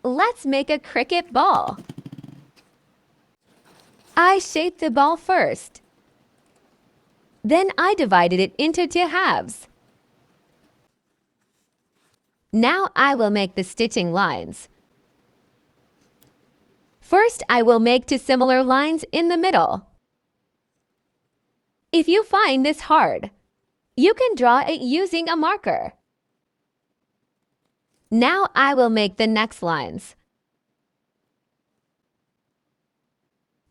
let's make a cricket ball. I shaped the ball first. Then I divided it into 2 halves. Now I will make the stitching lines. First, I will make 2 similar lines in the middle. If you find this hard, you can draw it using a marker. Now I will make the next lines.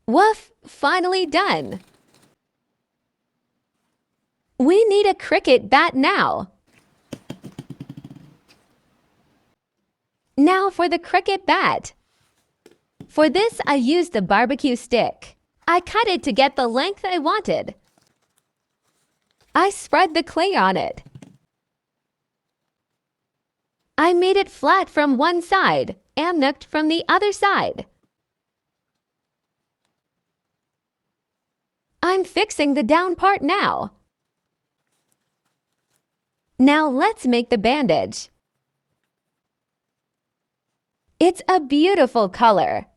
Woof! Finally done! We need a cricket bat now. Now for the cricket bat. For this, I used the barbecue stick. I cut it to get the length I wanted. I spread the clay on it. I made it flat from one side and nooked from the other side. I'm fixing the down part now. Now let's make the bandage. It's a beautiful color.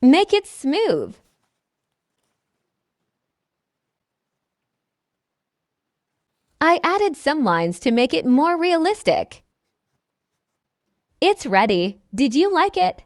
Make it smooth. I added some lines to make it more realistic. It's ready. Did you like it?